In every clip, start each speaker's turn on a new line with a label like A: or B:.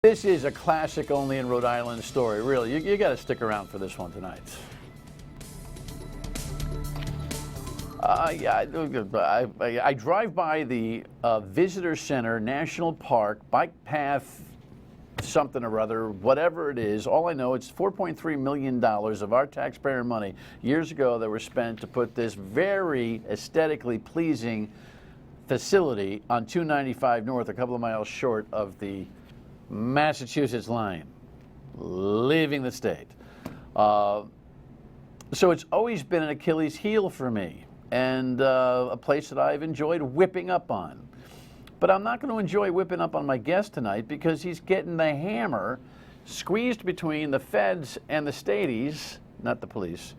A: This is a classic only in Rhode Island story, really. You got to stick around for this one tonight. I drive by the Visitor Center National Park bike path, something or other, whatever it is. All I know, it's $4.3 million of our taxpayer money years ago that were spent to put this very aesthetically pleasing facility on 295 North, a couple of miles short of the Massachusetts line, leaving the state. So it's always been an Achilles heel for me, and a place that I've enjoyed whipping up on. But I'm not going to enjoy whipping up on my guest tonight because he's getting the hammer squeezed between the feds and the staties, not the police,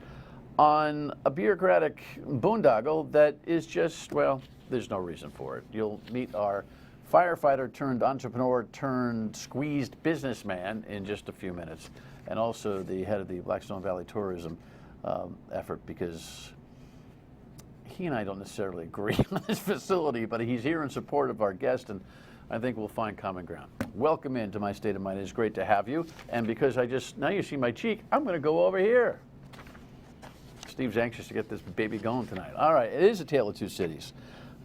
A: on a bureaucratic boondoggle that is just, well, there's no reason for it. You'll meet our firefighter turned entrepreneur turned squeezed businessman in just a few minutes, and also the head of the Blackstone Valley Tourism effort, because he and I don't necessarily agree on this facility, but he's here in support of our guest, and I think we'll find common ground. Welcome into my state of mind. It's great to have you, and because now you see my cheek, I'm going to go over here. Steve's anxious to get this baby going tonight. All right, it is a tale of two cities.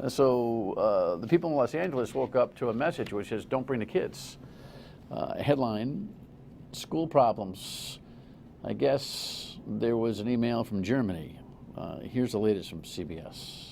A: So the people in Los Angeles woke up to a message which says, don't bring the kids. Headline, school problems. I guess there was an email from Germany. Here's the latest from CBS.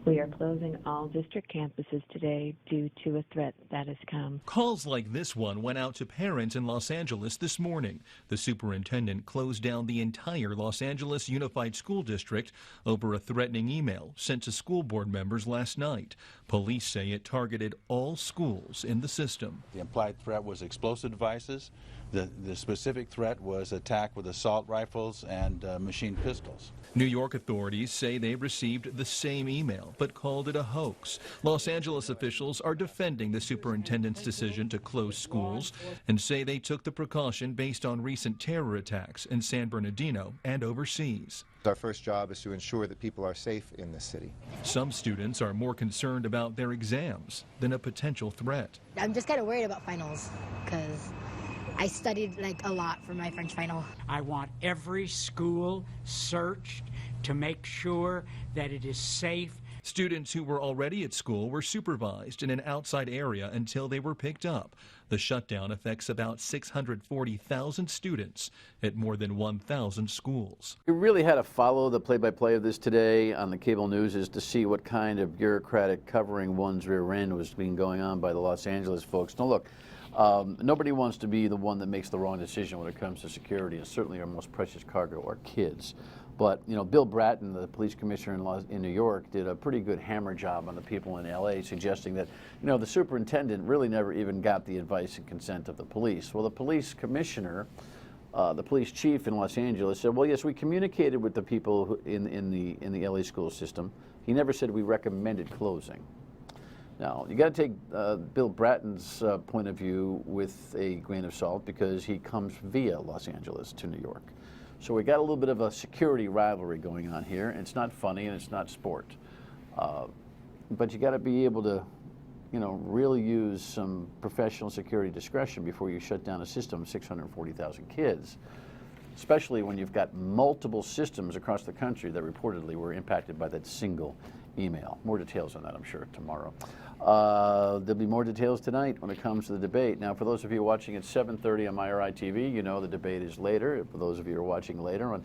B: We are closing all district campuses today due to a threat that has come.
C: Calls like this one went out to parents in Los Angeles this morning. The superintendent closed down the entire Los Angeles Unified School District over a threatening email sent to school board members last night. Police say it targeted all schools in the system.
D: The implied threat was explosive devices. The specific threat was attack with assault rifles and machine pistols.
C: New York authorities say they received the same email, but called it a hoax. Los Angeles officials are defending the superintendent's decision to close schools and say they took the precaution based on recent terror attacks in San Bernardino and overseas.
E: Our first job is to ensure that people are safe in this city.
C: Some students are more concerned about their exams than a potential threat.
F: I'm just kind of worried about finals because I studied a lot for my French final.
G: I want every school searched to make sure that it is safe.
C: Students who were already at school were supervised in an outside area until they were picked up. The shutdown affects about 640,000 students at more than 1,000 schools.
A: You really had to follow the play-by-play of this today on the cable news is to see what kind of bureaucratic covering one's rear end was being going on by the Los Angeles folks. Now look, nobody wants to be the one that makes the wrong decision when it comes to security, and certainly our most precious cargo, our kids. But, you know, Bill Bratton, the police commissioner in New York, did a pretty good hammer job on the people in L.A., suggesting that, you know, the superintendent really never even got the advice and consent of the police. Well, the police commissioner, the police chief in Los Angeles said, well, yes, we communicated with the people in the L.A. school system. He never said we recommended closing. Now, you got to take Bill Bratton's point of view with a grain of salt because he comes via Los Angeles to New York. So we got a little bit of a security rivalry going on here, and it's not funny and it's not sport. But you got to be able to, you know, really use some professional security discretion before you shut down a system of 640,000 kids, especially when you've got multiple systems across the country that reportedly were impacted by that single email. More details on that, I'm sure, tomorrow. There'll be more details tonight when it comes to the debate. Now, for those of you watching at 7:30 on MyRI TV, you know the debate is later. For those of you who are watching later on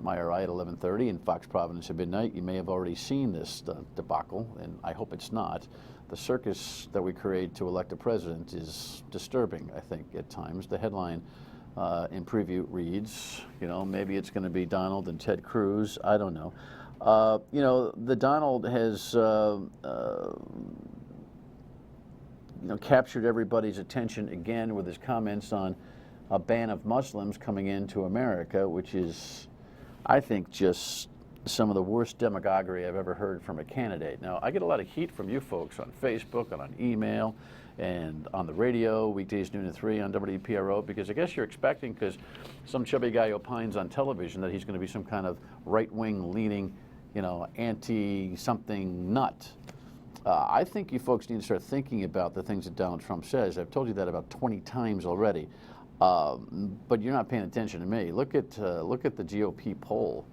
A: MyRI at 11:30 and Fox Providence at midnight, you may have already seen this debacle, and I hope it's not. The circus that we create to elect a president is disturbing, I think, at times. The headline in preview reads, you know, maybe it's going to be Donald and Ted Cruz. I don't know. You know, the Donald has you know, captured everybody's attention again with his comments on a ban of Muslims coming into America, which is, I think, just some of the worst demagoguery I've ever heard from a candidate. Now, I get a lot of heat from you folks on Facebook and on email and on the radio, weekdays noon to 3 on WPRO, because I guess you're expecting, because some chubby guy opines on television that he's going to be some kind of right-wing leaning, you know, anti-something nut. I think you folks need to start thinking about the things that Donald Trump says. I've told you that about 20 times already, but you're not paying attention to me. Look at the GOP poll.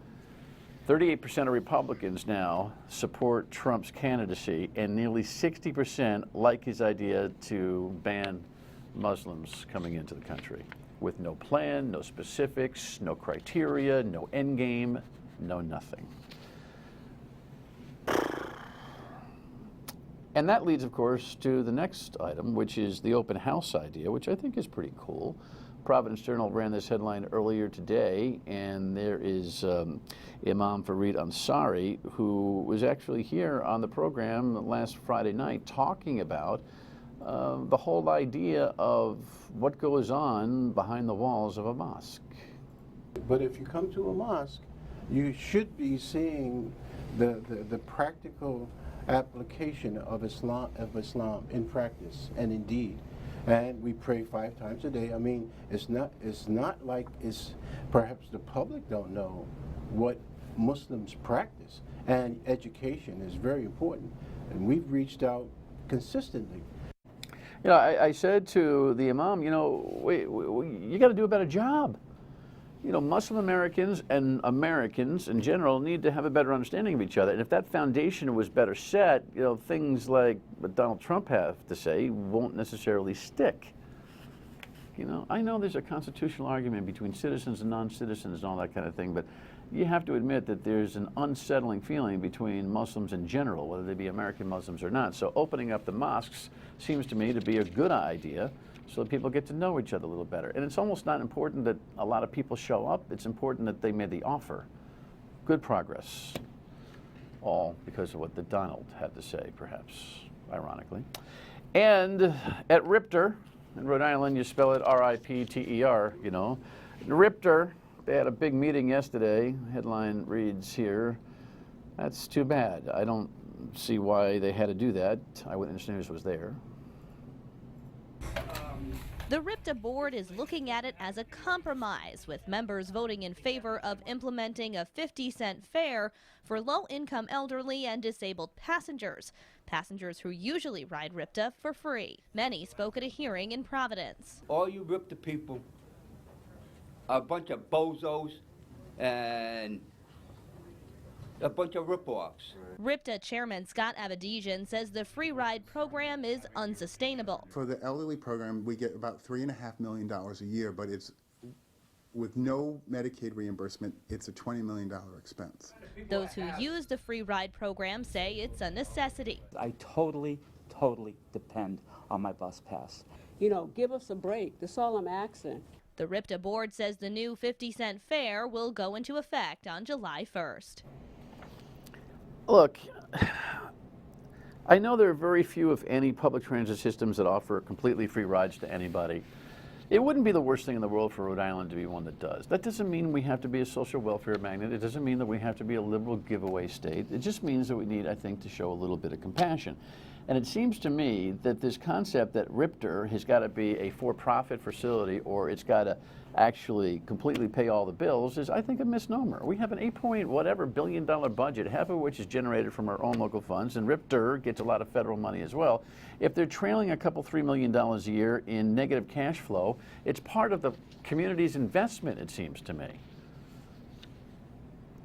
A: 38% of Republicans now support Trump's candidacy, and nearly 60% like his idea to ban Muslims coming into the country, with no plan, no specifics, no criteria, no end game, no nothing. And that leads, of course, to the next item, which is the open house idea, which I think is pretty cool. Providence Journal ran this headline earlier today, and there is Imam Fareed Ansari, who was actually here on the program last Friday night talking about the whole idea of what goes on behind the walls of a mosque.
H: But if you come to a mosque, you should be seeing the practical application of Islam in practice and in deed. And we pray 5 times a day. I mean, it's not like it's perhaps the public don't know what Muslims practice, and education is very important. And we've reached out consistently.
A: You know, I said to the Imam, you know, you got to do a better job. You know, Muslim Americans and Americans in general need to have a better understanding of each other. And if that foundation was better set, you know, things like what Donald Trump has to say won't necessarily stick. You know, I know there's a constitutional argument between citizens and non-citizens and all that kind of thing, but you have to admit that there's an unsettling feeling between Muslims in general, whether they be American Muslims or not. So opening up the mosques seems to me to be a good idea, so that people get to know each other a little better. And it's almost not important that a lot of people show up. It's important that they made the offer. Good progress. All because of what the Donald had to say, perhaps, ironically. And at RIPTER, in Rhode Island, you spell it R-I-P-T-E-R, you know. RIPTER, they had a big meeting yesterday. Headline reads here, that's too bad. I don't see why they had to do that. Eyewitness News was there.
I: The RIPTA board is looking at it as a compromise, with members voting in favor of implementing a 50-cent fare for low-income elderly and disabled passengers who usually ride RIPTA for free. Many spoke at a hearing in Providence.
J: All you RIPTA people are a bunch of bozos and a bunch of rip-offs.
I: RIPTA Chairman Scott Abadijian says the free ride program is unsustainable.
K: For the elderly program, we get about $3.5 million a year, but it's with no Medicaid reimbursement, it's a $20 million expense.
I: Those who use the free ride program say it's a necessity.
L: I totally depend on my bus pass.
M: You know, give us a break. That's all I'm asking.
I: The RIPTA board says the new 50-cent fare will go into effect on July 1st.
A: Look, I know there are very few, if any, public transit systems that offer completely free rides to anybody. It wouldn't be the worst thing in the world for Rhode Island to be one that does. That doesn't mean we have to be a social welfare magnet. It doesn't mean that we have to be a liberal giveaway state. It just means that we need, I think, to show a little bit of compassion. And it seems to me that this concept that RIPTER has got to be a for-profit facility or it's got to actually completely pay all the bills is, I think, a misnomer. We have an $8-point-whatever billion budget, half of which is generated from our own local funds, and RIPTER gets a lot of federal money as well. If they're trailing a couple $3 million a year in negative cash flow, it's part of the community's investment, it seems to me.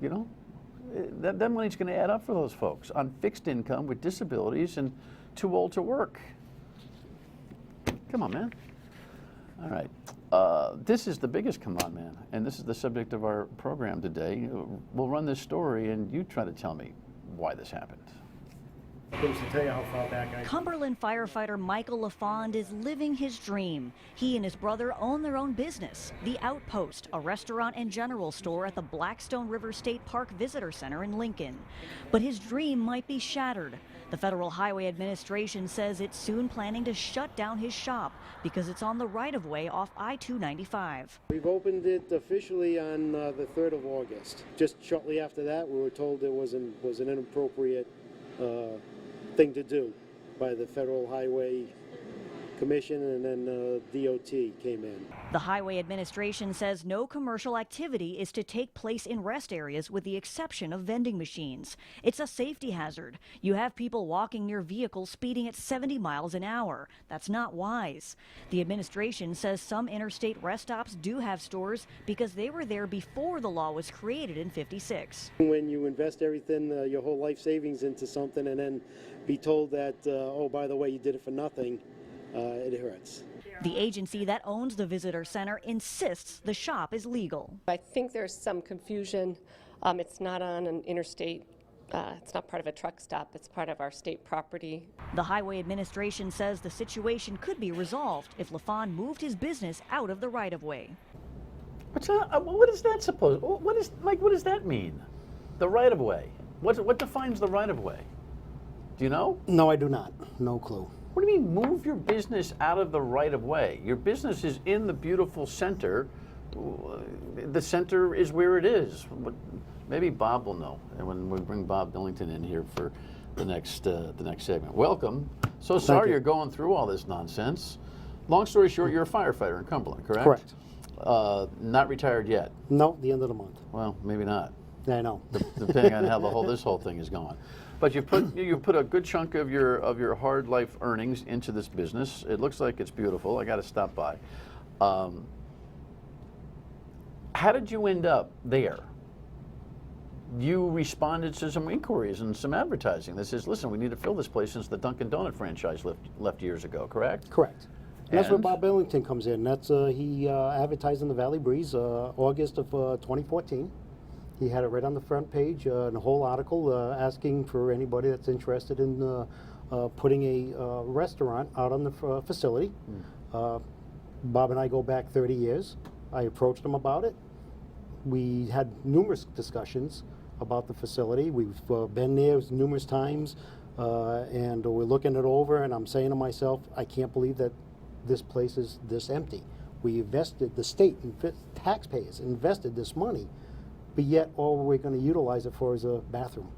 A: You know? That money's going to add up for those folks on fixed income with disabilities and too old to work. Come on, man. All right. This is the biggest come on, man, and this is the subject of our program today. We'll run this story, and you try to tell me why this happened.
N: To tell you how far back
O: Cumberland firefighter Michael LaFond is living his dream. He and his brother own their own business, the Outpost, a restaurant and general store at the Blackstone River State Park Visitor Center in Lincoln. But his dream might be shattered. The Federal Highway Administration says it's soon planning to shut down his shop because it's on the right-of-way off I-295.
N: We've opened it officially on the 3rd of August. Just shortly after that, we were told it was an inappropriate thing to do by the Federal Highway commission, and then DOT came in.
O: The Highway Administration says no commercial activity is to take place in rest areas with the exception of vending machines. It's a safety hazard. You have people walking near vehicles speeding at 70 miles an hour. That's not wise. The administration says some interstate rest stops do have stores because they were there before the law was created in '56.
N: When you invest everything, your whole life savings into something, and then be told that, oh, by the way, you did it for nothing, it hurts.
O: The agency that owns the visitor center insists the shop is legal.
P: I think there's some confusion. It's not on an interstate. It's not part of a truck stop. It's part of our state property.
O: The Highway Administration says the situation could be resolved if LaFond moved his business out of the right-of-way.
A: What is that supposed? Mike? What does that mean? The right-of-way. What defines the right-of-way? Do you know?
N: No, I do not. No clue.
A: What do you mean, move your business out of the right-of-way? Your business is in the beautiful center. The center is where it is. Maybe Bob will know, and when we bring Bob Billington in here for the next segment. Welcome. So sorry you're going through all this nonsense. Long story short, you're a firefighter in Cumberland, correct?
N: Correct.
A: Not retired yet.
N: No, the end of the month.
A: Well, maybe not.
N: I know.
A: Depending on how this whole thing is going. But you put a good chunk of your hard life earnings into this business. It looks like it's beautiful. I got to stop by. How did you end up there? You responded to some inquiries and some advertising that says, listen, we need to fill this place since the Dunkin' Donut franchise left years ago, correct?
N: Correct. And that's where Bob Billington comes in. That's he advertised in the Valley Breeze August of 2014. He had it right on the front page, and a whole article asking for anybody that's interested in putting a restaurant out on the facility. Bob and I go back 30 years. I approached him about it. We had numerous discussions about the facility. We've been there numerous times, and we're looking it over, and I'm saying to myself, I can't believe that this place is this empty. We invested, the state, taxpayers invested this money, but yet all we're going to utilize it for is a bathroom.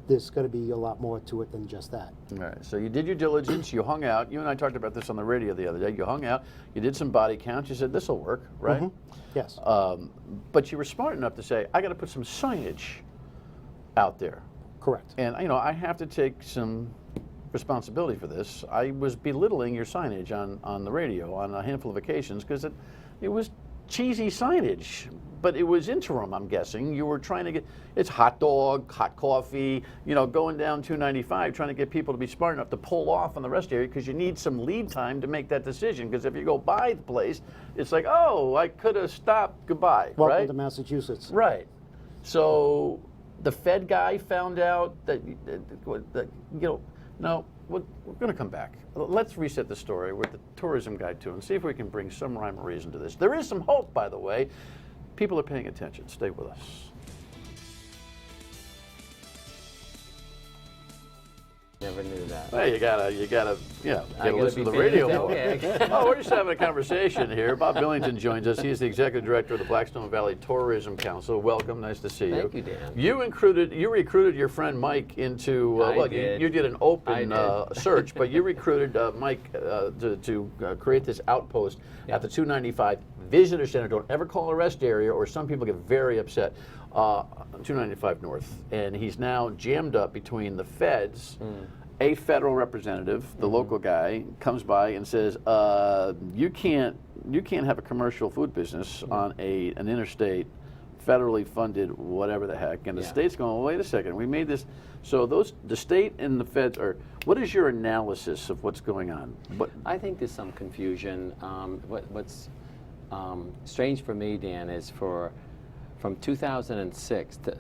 N: There's got to be a lot more to it than just that.
A: All right, so you did your diligence, you hung out. You and I talked about this on the radio the other day. You hung out, you did some body counts, you said this will work, right?
N: Mm-hmm. Yes.
A: But you were smart enough to say, I got to put some signage out there.
N: Correct.
A: And I have to take some responsibility for this. I was belittling your signage on the radio on a handful of occasions because it was cheesy signage, but it was interim, I'm guessing. You were trying to get, it's hot dog, hot coffee, going down 295, trying to get people to be smart enough to pull off on the rest area because you need some lead time to make that decision. Because if you go by the place, it's like, oh, I could have stopped, goodbye,
N: Welcome
A: right?
N: to Massachusetts.
A: Right. So the Fed guy found out that no, we're going to come back. Let's reset the story with the tourism guy, too, and see if we can bring some rhyme or reason to this. There is some hope, by the way. People are paying attention. Stay with us.
Q: Never knew that.
A: Hey, you gotta listen to the radio more.
Q: Okay.
A: Oh, we're just having a conversation here. Bob Billington joins us. He's the executive director of the Blackstone Valley Tourism Council. Welcome, nice to see you.
Q: Thank you, Dan.
A: You recruited your friend Mike into. You did an open search, but you recruited Mike to create this outpost at the 295 Visitor Center. Don't ever call a rest area, or some people get very upset. 295 North, and he's now jammed up between the feds. A federal representative, the local guy, comes by and says, "You can't have a commercial food business on an interstate, federally funded, whatever the heck." And the state's going, well, "Wait a second, we made this." So the state and the feds are. What is your analysis of what's going on?
Q: I think there's some confusion. What's strange for me, Dan, is from 2006 to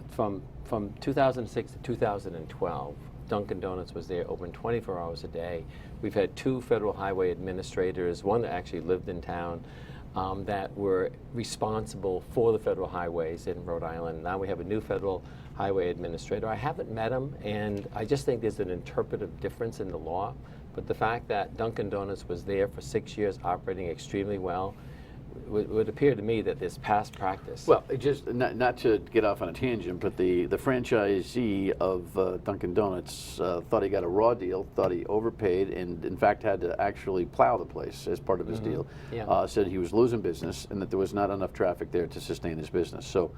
Q: 2012, Dunkin' Donuts was there open 24 hours a day. We've had two federal highway administrators, one that actually lived in town, that were responsible for the federal highways in Rhode Island. Now we have a new federal highway administrator. I haven't met him, and I just think there's an interpretive difference in the law. But the fact that Dunkin' Donuts was there for 6 years, operating extremely well, would appear to me that there's past practice.
A: Well, it just not to get off on a tangent, but the franchisee of Dunkin' Donuts thought he got a raw deal, thought he overpaid, and in fact had to actually plow the place as part of his deal.
Q: Yeah.
A: Said he was losing business and that there was not enough traffic there to sustain his business. So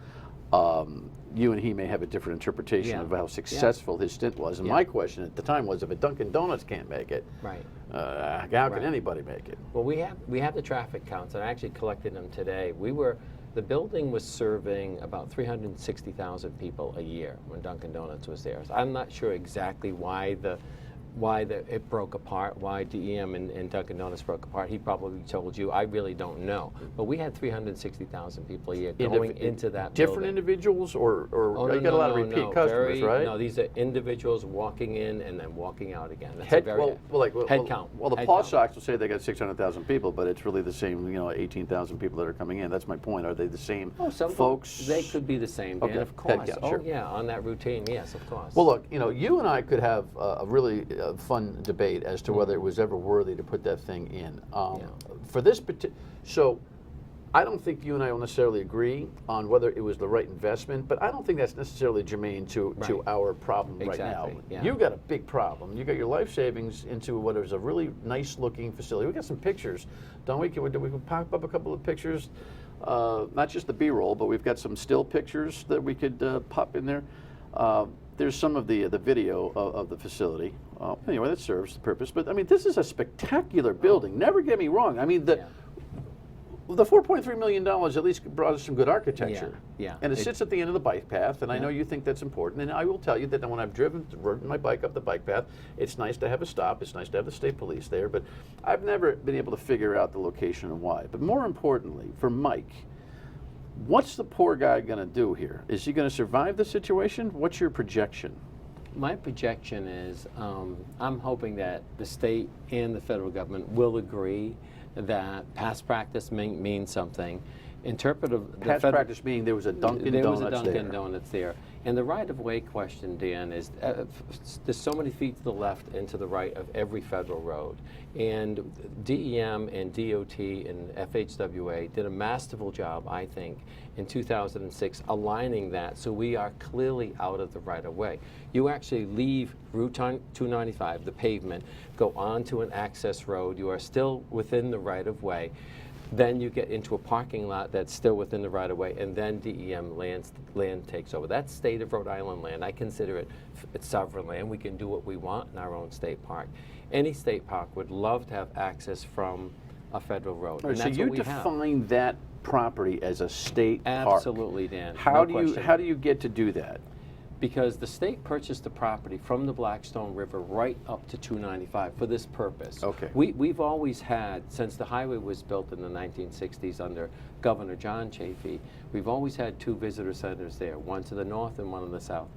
A: you and he may have a different interpretation of how successful his stint was. And my question at the time was, if a Dunkin' Donuts can't make it,
Q: right?
A: How can anybody make it?
Q: Well, we have the traffic counts, and I actually collected them today. The building was serving about 360,000 people a year when Dunkin' Donuts was there. So I'm not sure exactly why it broke apart, why DEM and Dunkin' Donuts broke apart. He probably told you. I really don't know. But we had 360,000 people a year going into that
A: different
Q: building.
A: Individuals, or
Q: Oh,
A: you
Q: no,
A: got a lot of
Q: no,
A: repeat
Q: no.
A: customers, right?
Q: No, these are individuals walking in and then walking out again. That's
A: Head,
Q: a very head count.
A: Well, the
Q: head
A: Paw
Q: count.
A: Sox will say they got 600,000 people, but it's really the same, 18,000 people that are coming in. That's my point. Are they the same folks?
Q: They could be the same, Dan,
A: Okay.
Q: of course.
A: Head count,
Q: oh,
A: sure.
Q: yeah, on that routine, yes, of course.
A: Well, look, you and I could have a really fun debate as to whether it was ever worthy to put that thing in. For this so I don't think you and I will necessarily agree on whether it was the right investment, but I don't think that's necessarily germane to our problem right now.
Q: Yeah.
A: You got a big problem. You got your life savings into what is a really nice looking facility. We got some pictures, don't we? Can we pop up a couple of pictures? Not just the B-roll, but we've got some still pictures that we could pop in there. There's some of the video of the facility. Anyway, that serves the purpose. But I mean, this is a spectacular building. Never get me wrong. I mean, the $4.3 million at least brought us some good architecture.
Q: Yeah.
A: And it sits at the end of the bike path, and I know you think that's important. And I will tell you that when I've ridden my bike up the bike path, it's nice to have a stop. It's nice to have the state police there. But I've never been able to figure out the location and why. But more importantly, for Mike, what's the poor guy going to do here? Is he going to survive the situation? What's your projection?
Q: My projection is I'm hoping that the state and the federal government will agree that past practice means something.
A: Past practice meaning there was a Dunkin'
Q: Donuts there. And the right-of-way question, Dan, is there's so many feet to the left and to the right of every federal road. And DEM and DOT and FHWA did a masterful job, I think, in 2006 aligning that so we are clearly out of the right-of-way. You actually leave Route 295, the pavement, go onto an access road. You are still within the right-of-way. Then you get into a parking lot that's still within the right-of-way, and then DEM land takes over. That's state of Rhode Island land. I consider it's sovereign land. We can do what we want in our own state park. Any state park would love to have access from a federal road.
A: Right,
Q: and
A: so
Q: that's
A: you
Q: what we
A: define that property as a state park.
Q: Absolutely, Dan.
A: How
Q: No
A: do you get to do that?
Q: Because the state purchased the property from the Blackstone River right up to 295 for this purpose.
A: Okay.
Q: We've always had, since the highway was built in the 1960s under Governor John Chafee, we've always had two visitor centers there, one to the north and one in the south.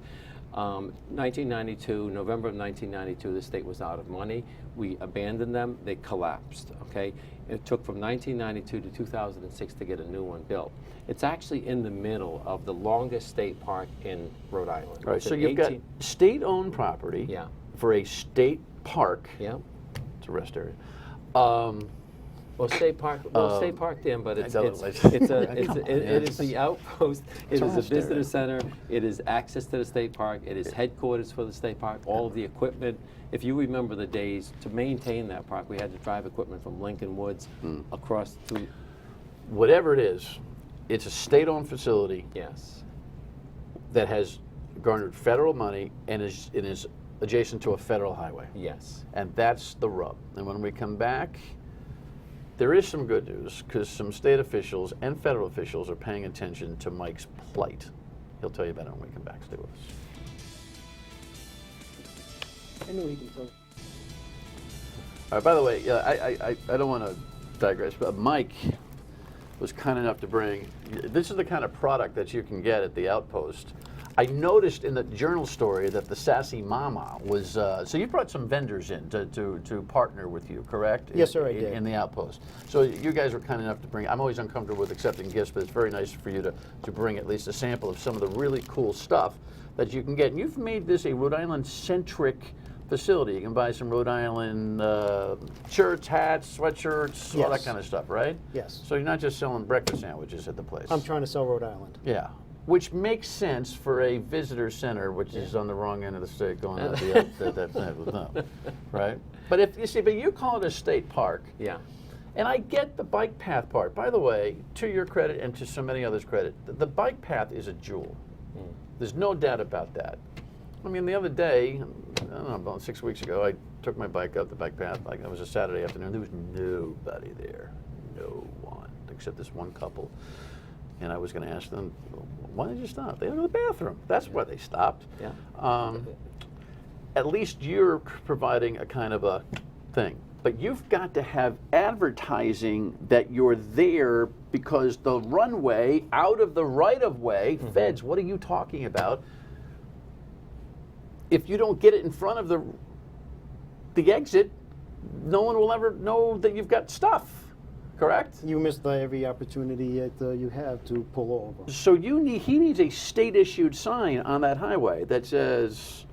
Q: 1992, November of 1992, the state was out of money. We abandoned them. They collapsed, okay? It took from 1992 to 2006 to get a new one built. It's actually in the middle of the longest state park in Rhode Island.
A: Right,
Q: It's
A: so
Q: an
A: you've got state-owned property for a state park.
Q: Yeah.
A: It's a rest area.
Q: Well, state park, Dan, but it is the Outpost. It is a visitor center. It is access to the state park. It is headquarters for the state park. All of the equipment. If you remember the days to maintain that park, we had to drive equipment from Lincoln Woods across to.
A: Whatever it is, it's a state-owned facility.
Q: Yes.
A: That has garnered federal money and is adjacent to a federal highway.
Q: Yes.
A: And that's the rub. And when we come back, there is some good news because some state officials and federal officials are paying attention to Mike's plight. He'll tell you about it when we come back. Stay with us.
M: I know he can tell.
A: All right, by the way, I don't want to digress, but Mike was kind enough to bring, this is the kind of product that you can get at the Outpost. I noticed in the journal story that the Sassy Mama was, so you brought some vendors in to partner with you, correct?
N: Yes, sir, I did.
A: In the Outpost. So you guys were kind enough to bring, I'm always uncomfortable with accepting gifts, but it's very nice for you to bring at least a sample of some of the really cool stuff that you can get. And you've made this a Rhode Island-centric facility. You can buy some Rhode Island shirts, hats, sweatshirts, all that kind of stuff, right?
N: Yes.
A: So you're not just selling breakfast sandwiches at the place.
N: I'm trying to sell Rhode Island.
A: Yeah. Which makes sense for a visitor center, which is on the wrong end of the state, going out the right? But if you see, but you call it a state park.
Q: Yeah.
A: And I get the bike path part. By the way, to your credit and to so many others' credit, the bike path is a jewel. There's no doubt about that. I mean, the other day, I don't know, about 6 weeks ago, I took my bike up the bike path. Like, it was a Saturday afternoon. There was nobody there, no one, except this one couple. And I was going to ask them, why did you stop? They had to go to the bathroom. That's why they stopped.
Q: Yeah.
A: At least you're providing a kind of a thing. But you've got to have advertising that you're there, because the runway out of the right-of-way, feds, what are you talking about? If you don't get it in front of the exit, no one will ever know that you've got stuff. Correct?
N: You missed every opportunity that you have to pull over.
A: So he needs a state-issued sign on that highway that says,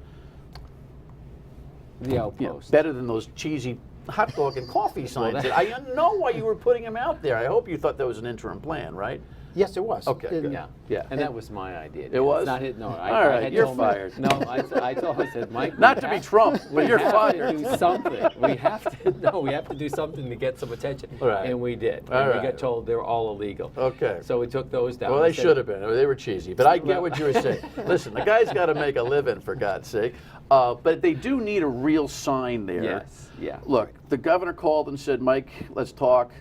Q: the Outpost.
A: Better than those cheesy hot dog and coffee signs. I know why you were putting them out there. I hope you thought that was an interim plan, right?
N: Yes, it was.
A: Okay, good.
Q: Yeah. And that was my idea.
A: It was?
Q: It's not hit, no.
A: All right,
Q: I had
A: you're
Q: told
A: fired.
Q: No, I told him, I said, Mike,
A: not to be Trump, but you're fired.
Q: We have to do something. We have to do something to get some attention.
A: Right.
Q: And we did.
A: All
Q: and
A: right.
Q: we got told they're all illegal.
A: Okay.
Q: So we took those down.
A: Well, they should have been. They were cheesy. But I get what you were saying. Listen, the guy's got to make a living, for God's sake. But they do need a real sign there.
Q: Yes, yeah.
A: Look, the governor called and said, Mike, let's talk.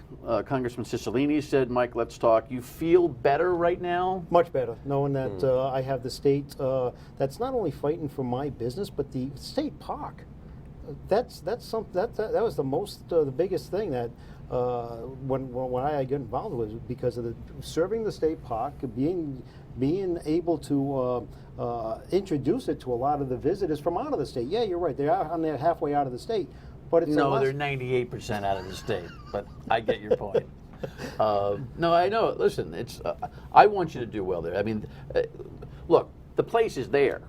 A: Congressman Cicilline said, Mike, let's talk. You feel better right now?
N: Much better, knowing that I have the state that's not only fighting for my business, but the state park. That was the biggest thing that when I got involved with, because of serving the state park, being able to introduce it to a lot of the visitors from out of the state. Yeah, you're right. They are on there halfway out of the state, but it's
A: no, they're 98% out of the state. But I get your point. No, I know. Listen, it's. I want you to do well there. I mean, look, the place is there.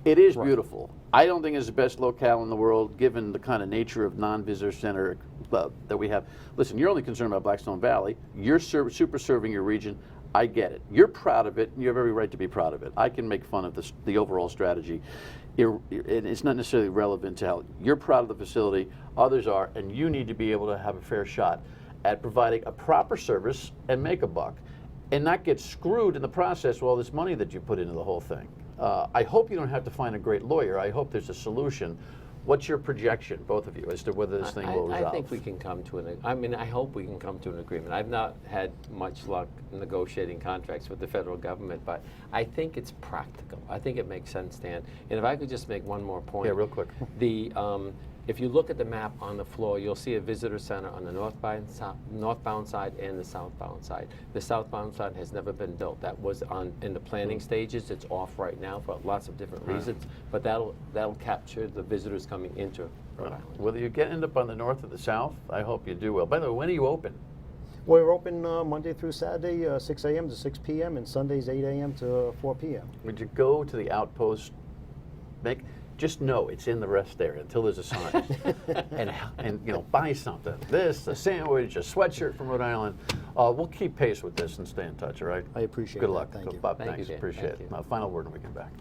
A: It is beautiful. I don't think it's the best locale in the world, given the kind of nature of non-visitor center that we have. Listen, you're only concerned about Blackstone Valley. You're super serving your region. I get it. You're proud of it, and you have every right to be proud of it. I can make fun of the overall strategy. It's not necessarily relevant to how you're proud of the facility, others are, and you need to be able to have a fair shot at providing a proper service and make a buck, and not get screwed in the process with all this money that you put into the whole thing. I hope you don't have to find a great lawyer. I hope there's a solution. What's your projection, both of you, as to whether this thing will resolve?
Q: I think we can come to I hope we can come to an agreement. I've not had much luck negotiating contracts with the federal government, but I think it's practical. I think it makes sense, Dan. And if I could just make one more point.
A: Yeah, real quick.
Q: If you look at the map on the floor, you'll see a visitor center on the northbound side and the southbound side. The southbound side has never been built. That was in the planning stages. It's off right now for lots of different reasons, but that'll capture the visitors coming into Rhode Island.
A: Whether you end up on the north or the south, I hope you do well. By the way, when are you open?
N: We're open Monday through Saturday, 6 a.m. to 6 p.m., and Sundays 8 a.m. to 4 p.m.
A: Would you go to the Outpost, just know it's in the rest area until there's a sign, and buy something. This, a sandwich, a sweatshirt from Rhode Island. We'll keep pace with this and stay in touch. All right.
N: I appreciate it.
A: Good luck.
N: Thank you.
A: Bob,
Q: Thank
A: thanks.
Q: you, Dan.
A: Appreciate
Q: Thank
A: it. Final word when we come back.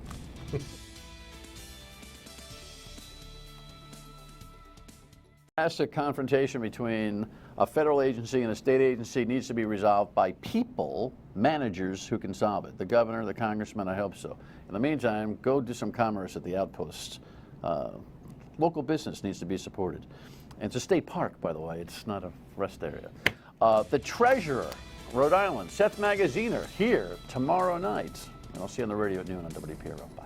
A: Classic confrontation between a federal agency and a state agency needs to be resolved by people, managers who can solve it. The governor, the congressman, I hope so. In the meantime, go do some commerce at the Outpost. Local business needs to be supported. And it's a state park, by the way. It's not a rest area. The Treasurer, Rhode Island, Seth Magaziner, here tomorrow night. And I'll see you on the radio at noon on WPRO. Bye.